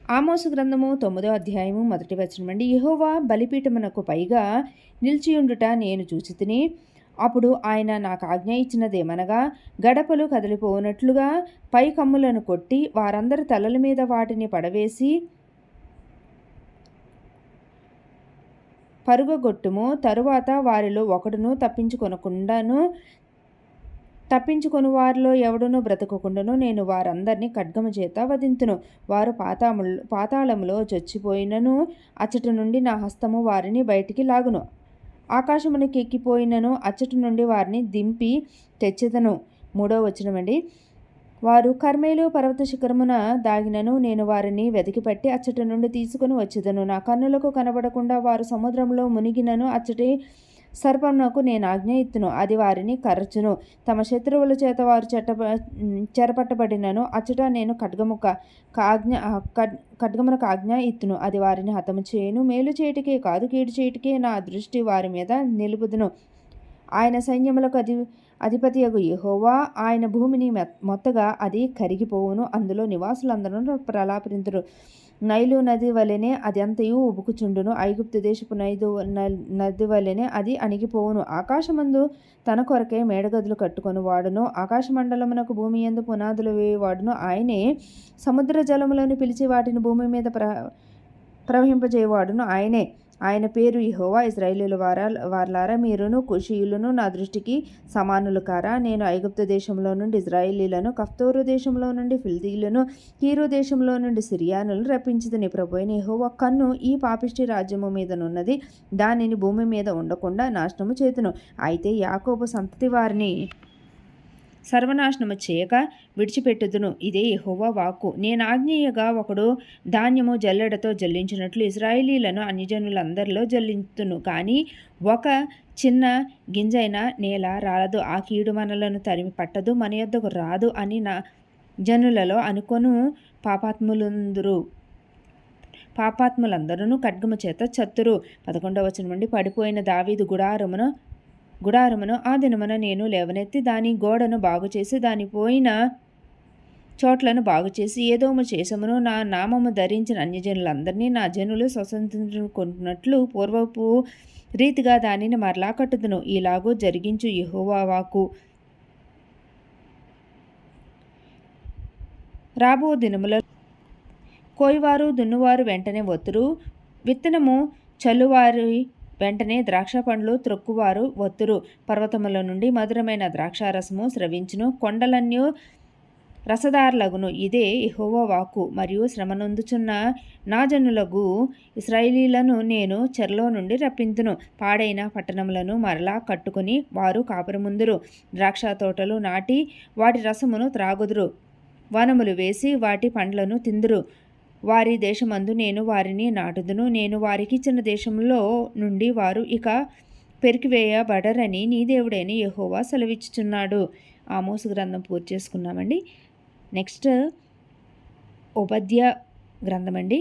ఆమోసు గ్రంథము 9వ అధ్యాయము 1వ వచనమండి. యెహోవా బలిపీఠమునకు పైగా నిలిచియుండుట నేను చూచితిని. అప్పుడు ఆయన నాకు ఆజ్ఞ ఇచ్చినదేమనగా, గడపలు కదిలిపోనట్లుగా పై కమ్ములను కొట్టి వారందరి తలల మీద వాటిని పడవేసి పరుగగొట్టుము. తరువాత వారిలో ఒకడును తప్పించుకొని వారిలో ఎవడునూ బ్రతకకుండాను నేను వారందరినీ ఖడ్గము చేత వధింతును. వారు పాతాళములో చచ్చిపోయినను అచ్చటి నుండి నా హస్తము వారిని బయటికి లాగును. ఆకాశమునికి ఎక్కిపోయినను అచ్చటి నుండి వారిని దింపి తెచ్చెదను. 3వ వచనమండి. వారు కర్మేలు పర్వత శిఖరమున దాగినను నేను వారిని వెతికిపట్టి అచ్చటి నుండి తీసుకుని వచ్చేదను. నా కన్నులకు కనబడకుండా వారు సముద్రంలో మునిగినను అచ్చటి సర్పమునకు నేను ఆజ్ఞ ఇత్తును, అది వారిని కరచును. తమ శత్రువుల చేత వారు చెరపట్టబడినను అచ్చట నేను ఖడ్గమునకు ఆజ్ఞ ఇత్తును, అది వారిని హతము చేయును. మేలు చేయుటకే కాదు కీడు చేయుటకే నా దృష్టి వారి మీద నిలుపుదును. ఆయన సైన్యములకు అధిపతియగు యెహోవా ఆయన భూమిని మొత్తగా అది కరిగిపోవును. అందులో నివాసులందరూ ప్రలాపింతురు. నైలు నది వలెనే అది అంతయు ఉబుకుచుండును. ఐగుప్తు దేశపు నది వలెనే అది అణిగిపోవును. ఆకాశమందు తన కొరకే మేడగదులు కట్టుకొని వాడును. ఆకాశమండలమునకు భూమి యందు పునాదులు వేయువాడును ఆయనే. సముద్ర జలములను పిలిచి వాటిని భూమి మీద ప్రవహింపజేయవాడును ఆయనే. ఆయన పేరు యెహోవా. ఇశ్రాయేలు వారలారా, మీరును కుషీయులను నా దృష్టికి సమానులు కారా? నేను ఐగుప్తు దేశంలో నుండి ఇశ్రాయేలీలను, కఫ్తోరు దేశంలో నుండి ఫిలిష్తీయులను, కీరు దేశంలో నుండి సిరియానులను రప్పించితిని. ప్రభువైన యెహోవా కన్ను ఈ పాపిష్టి రాజ్యము మీదనున్నది, దానిని భూమి మీద ఉండకుండా నాశనము చేతును. అయితే యాకోబు సంతతి వారిని సర్వనాశనము చేయక విడిచిపెట్టుదును. ఇదే యెహోవా వాక్కు. నేను ఆజ్ఞేయగా ఒకడు ధాన్యము జల్లెడతో జల్లించినట్లు ఇశ్రాయేలీలను అన్యజనులందరిలో జల్లించును. కానీ ఒక చిన్న గింజైన నేల రాలదు. ఆ కీడు మనలను తరిమి పట్టదు, మన యొద్దకు రాదు అని నా జనులలో అనుకొను పాపాత్ములందరూ ఖడ్గము చేత చత్తురు. 11వ వచనం నుండి. పడిపోయిన దావీదు గుడారమును ఆ దినమున నేను లేవనెత్తి దాని గోడను బాగుచేసి దాని పోయిన చోట్లను బాగుచేసి ఏదోము చేసమును నా నామము ధరించిన అన్యజనులందరినీ నా జనులు స్వతంత్రించుకున్నట్లు పూర్వపు రీతిగా దానిని మరలా కట్టుదును. ఇలాగూ జరిగించు యెహోవా వాక్కు. రాబో దినముల కోయివారు దున్నువారు వెంటనే ఒత్తురు, విత్తనము చల్లువారి వెంటనే ద్రాక్ష పండ్లు త్రొక్కువారు ఒత్తురు. పర్వతముల నుండి మధురమైన ద్రాక్షారసము స్రవించును, కొండలన్నీ రసదారులగును. ఇదే యెహోవా వాక్కు. మరియు శ్రమనొందుచున్న నా జనులగు ఇశ్రాయేలీలను నేను చెరలో నుండి రప్పింతును. పాడైన పట్టణములను మరలా కట్టుకుని వారు కాపురముందురు. ద్రాక్ష తోటలు నాటి వాటి రసమును త్రాగుదురు, వనములు వేసి వాటి పండ్లను తిందురు. వారి దేశమందు నేను వారిని నాటుదును. నేను వారికిచ్చిన దేశంలో నుండి వారు ఇక పెరికివేయబడరని నీ దేవుడైన యెహోవా సెలవిచ్చుచున్నాడు. ఆమోసు గ్రంథం పూర్తి చేసుకున్నామండి. నెక్స్ట్ ఓబద్య గ్రంథం అండి.